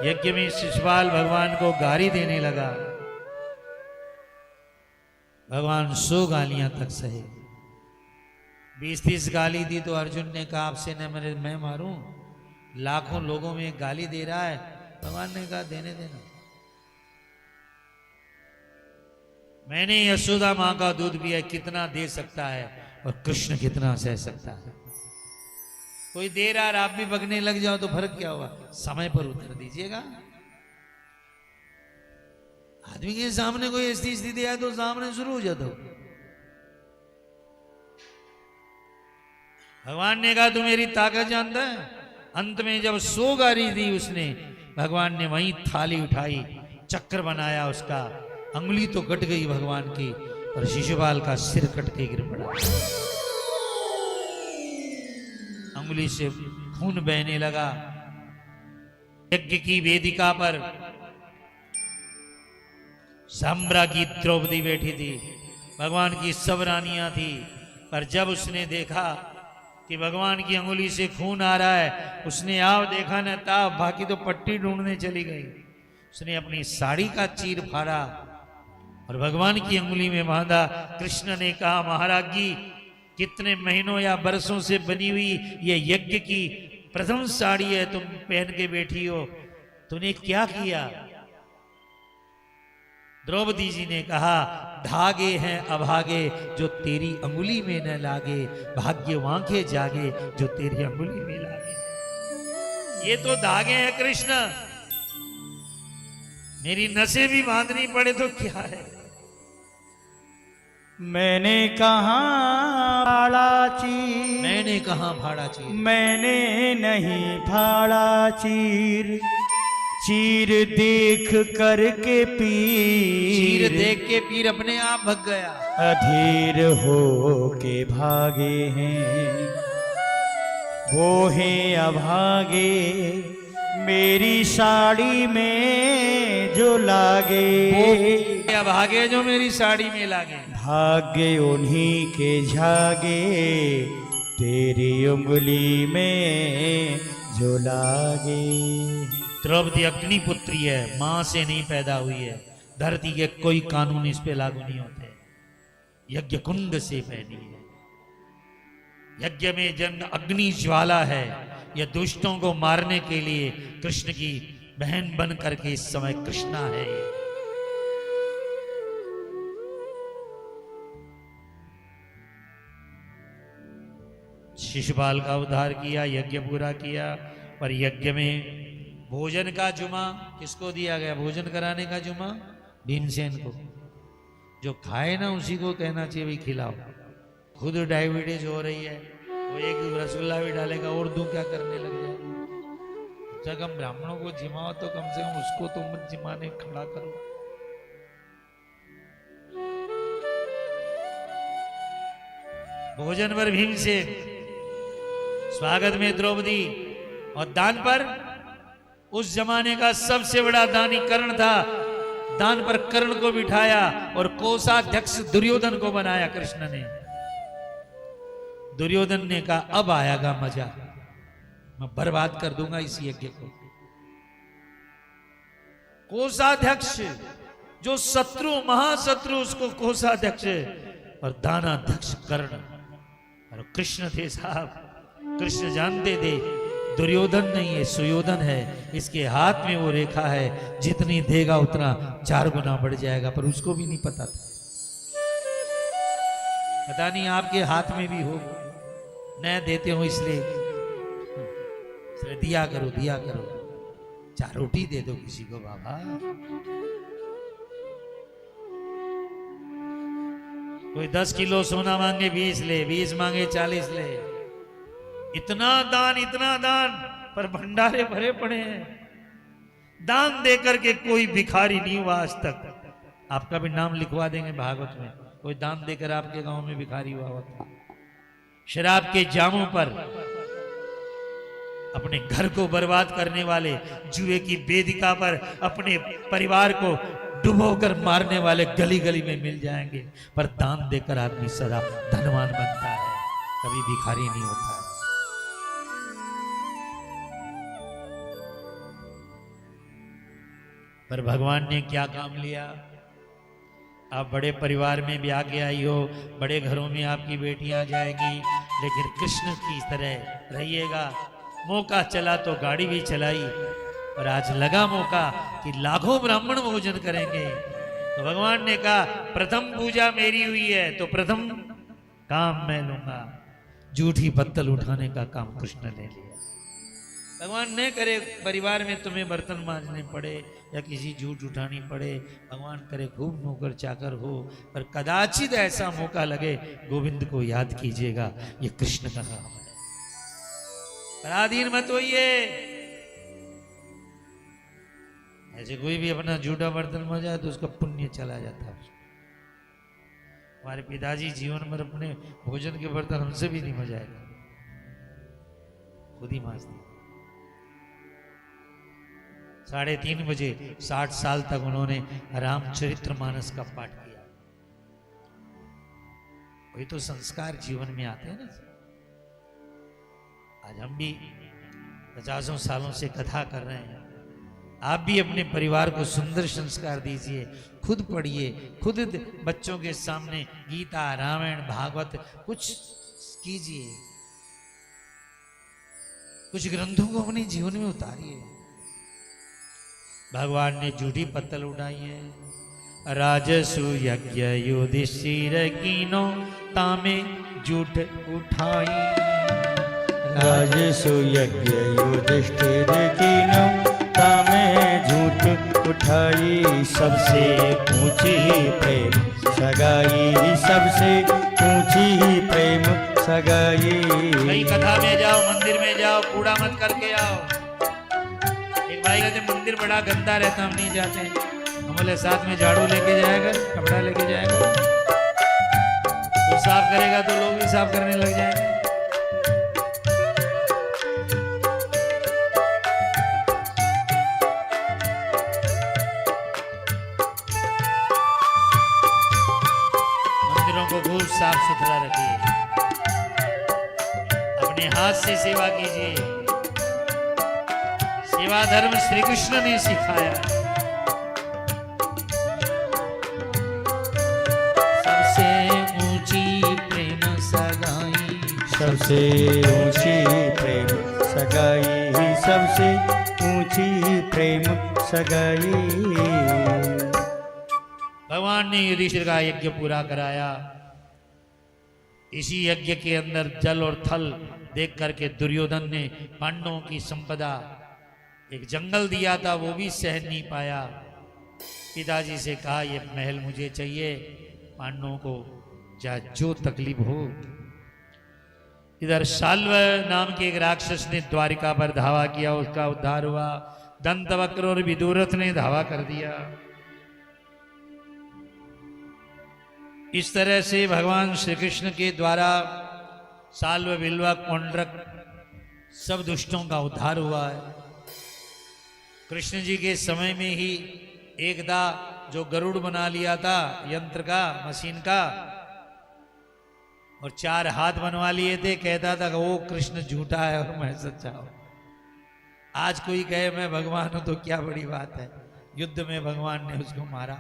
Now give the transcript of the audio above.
यज्ञ में शिशुपाल भगवान को गाली देने लगा। भगवान 100 गालियां तक सहे। 20-30 गाली दी तो अर्जुन ने कहा आपसे न मैं मारूं, लाखों लोगों में गाली दे रहा है। भगवान ने कहा देने देना, मैंने यशोदा मां का दूध पिया, कितना दे सकता है और कृष्ण कितना सह सकता है। कोई दे रहा और आप भी बगने लग जाओ तो फर्क क्या हुआ, समय पर उत्तर दीजिएगा। आदमी के सामने कोई ऐसी स्थिति आए तो सामने शुरू हो जाता। भगवान ने कहा तू मेरी ताकत जानता है। अंत में जब 100 गाली दी उसने, भगवान ने वहीं थाली उठाई, चक्र बनाया, उसका अंगुली तो कट गई भगवान की, और शिशुपाल का सिर कट के गिर पड़ा। अंगुली से खून बहने लगा। यज्ञ की वेदिका पर साम्राज्ञी द्रौपदी बैठी थी, भगवान की सब रानियां थी। पर जब उसने देखा कि भगवान की अंगुली से खून आ रहा है, उसने आओ देखा न ताब, बाकी तो पट्टी ढूंढने चली गई। उसने अपनी साड़ी का चीर फाड़ा और भगवान की अंगुली में बांधा। कृष्ण ने कहा महाराज जी, कितने महीनों या बरसों से बनी हुई ये यज्ञ की प्रथम साड़ी है, तुम पहन के बैठी हो, तूने क्या किया? द्रौपदी जी ने कहा धागे हैं अभागे जो तेरी अंगुली में न लागे, भाग्यवान के जागे जो तेरी अंगुली में लागे। ये तो धागे हैं कृष्ण, मेरी नसें भी बांधनी पड़े तो क्या है। मैंने कहाँ फाड़ा चीर, मैंने कहाँ फाड़ा चीर, मैंने नहीं फाड़ा चीर, चीर देख करके पीर, चीर देख के पीर अपने आप भग गया। अधीर हो के भागे हैं वो हैं अभागे, मेरी साड़ी में जो लागे, अभागे जो मेरी साड़ी में लागे। भाग्य उन्हीं के झागे, तेरी उंगली में जो लागे। द्रौपदी अग्नि पुत्री है, मां से नहीं पैदा हुई है। धरती के कोई कानून इस पे लागू नहीं होते। यज्ञ कुंड से पैदी है। यज्ञ में जन्म अग्नि ज्वाला है। यह दुष्टों को मारने के लिए कृष्ण की बहन बन करके इस समय कृष्णा है। शिशुपाल का उद्धार किया, यज्ञ पूरा किया। पर यज्ञ में भोजन का जुमा किसको दिया गया? भोजन कराने का जुमा भीमसेन को। जो खाए ना उसी को कहना चाहिए भाई खिलाओ। खुद डायबिटीज हो रही है, वो एक रसगुल्ला भी डालेगा और दो क्या करने लग जाए। जब हम ब्राह्मणों को जिमाओ तो कम से कम उसको तो मत जिमाने खड़ा करो। भोजन पर भीमसेन, स्वागत में द्रौपदी, और दान पर उस जमाने का सबसे बड़ा दानी कर्ण था। दान पर कर्ण को बिठाया और कोषाध्यक्ष दुर्योधन को बनाया कृष्ण ने। दुर्योधन ने कहा अब आएगा मजा, मैं बर्बाद कर दूंगा इस यज्ञ को। कोषाध्यक्ष जो शत्रु महाशत्रु, उसको कोषाध्यक्ष, और दानाध्यक्ष कर्ण। और कृष्ण थे साहब, कृष्ण जानते थे दुर्योधन नहीं है सुयोधन है, इसके हाथ में वो रेखा है, जितनी देगा उतना 4 गुना बढ़ जाएगा। पर उसको भी नहीं पता था। पता नहीं आपके हाथ में भी हो, न देते हो इसलिए दिया करो, दिया करो, 4 रोटी दे दो किसी को बाबा। कोई 10 किलो सोना मांगे 20 ले, 20 मांगे 40 ले। इतना दान, पर भंडारे भरे पड़े हैं। दान देकर के कोई भिखारी नहीं हुआ आज तक। आपका भी नाम लिखवा देंगे भागवत में, कोई दान देकर आपके गांव में भिखारी हुआ होता। शराब के जामों पर अपने घर को बर्बाद करने वाले, जुए की वेदिका पर अपने परिवार को डुबोकर मारने वाले गली गली में मिल जाएंगे। पर दान देकर आदमी सदा धनवान बनता है, कभी भिखारी नहीं होता है। पर भगवान ने क्या काम लिया? आप बड़े परिवार में ब्याह के आई हो, बड़े घरों में आपकी बेटियां जाएंगी, लेकिन कृष्ण की तरह रहिएगा। मौका चला तो गाड़ी भी चलाई, और आज लगा मौका कि लाखों ब्राह्मण भोजन करेंगे। तो भगवान ने कहा प्रथम पूजा मेरी हुई है तो प्रथम काम मैं लूंगा। जूठी पत्तल उठाने का काम कृष्ण ने लिया। भगवान न करे परिवार में तुम्हें बर्तन मांजने पड़े या किसी झूठ उठानी पड़े, भगवान करे खूब नौकर चाकर हो, पर कदाचित ऐसा मौका लगे गोविंद को याद कीजिएगा, ये कृष्ण का काम है। पराधीन मत होइए। ऐसे कोई भी अपना झूठा बर्तन मांजा तो उसका पुण्य चला जाता है। हमारे पिताजी जीवन भर अपने भोजन के बर्तन हमसे भी नहीं मजाए, खुद ही मांजते। 3:30 बजे 60 साल तक उन्होंने रामचरितमानस का पाठ किया। वही तो संस्कार जीवन में आते हैं ना। आज हम भी 50 सालों से कथा कर रहे हैं। आप भी अपने परिवार को सुंदर संस्कार दीजिए, खुद पढ़िए, खुद बच्चों के सामने गीता, रामायण, भागवत कुछ कीजिए, कुछ ग्रंथों को अपने जीवन में उतारिए। भगवान ने जूठी पत्तल उठाई है। राजसु यज्ञ युधिष्ठिर कीनो तामे जूठ उठाई। राजसु यज्ञ युधिष्ठिर कीनो तामे झूठ उठाई। सबसे ऊंची प्रेम सगाई, सबसे ऊंची प्रेम सगाई। कहीं कथा में जाओ, मंदिर में जाओ, कूड़ा मत करके आओ। एक भाई कहते मंदिर बड़ा गंदा रहता, हम नहीं जाते। हम बोले साथ में झाड़ू लेके जाएगा, कपड़ा लेके जाएगा, तो साफ करेगा तो लोग भी साफ करने लग जाएंगे। मंदिरों को खूब साफ सुथरा रखिए, अपने हाथ से सेवा कीजिए। सेवा धर्म श्री कृष्ण ने सिखाया। सबसे ऊंची प्रेम सगाई, सबसे ऊंची प्रेम सगाई, सबसे ऊंची प्रेम सगाई। भगवान ने युधिष्ठिर का यज्ञ पूरा कराया। इसी यज्ञ के अंदर जल और थल देख करके दुर्योधन ने पांडवों की संपदा, एक जंगल दिया था, वो भी सहन नहीं पाया। पिताजी से कहा ये महल मुझे चाहिए, पांडवों को चाहे जो तकलीफ हो। इधर शाल्व नाम के एक राक्षस ने द्वारिका पर धावा किया, उसका उद्धार हुआ। दंतवक्र और विदुरथ ने धावा कर दिया। इस तरह से भगवान श्री कृष्ण के द्वारा शाल्व, बिल्वा, कौंड्रक सब दुष्टों का उद्धार हुआ है। कृष्ण जी के समय में ही एकदा जो गरुड़ बना लिया था यंत्र का, मशीन का, और 4 हाथ बनवा लिए थे, कहता था कि वो कृष्ण झूठा है और मैं सच्चा हूं। आज कोई कहे मैं भगवान हूं तो क्या बड़ी बात है। युद्ध में भगवान ने उसको मारा।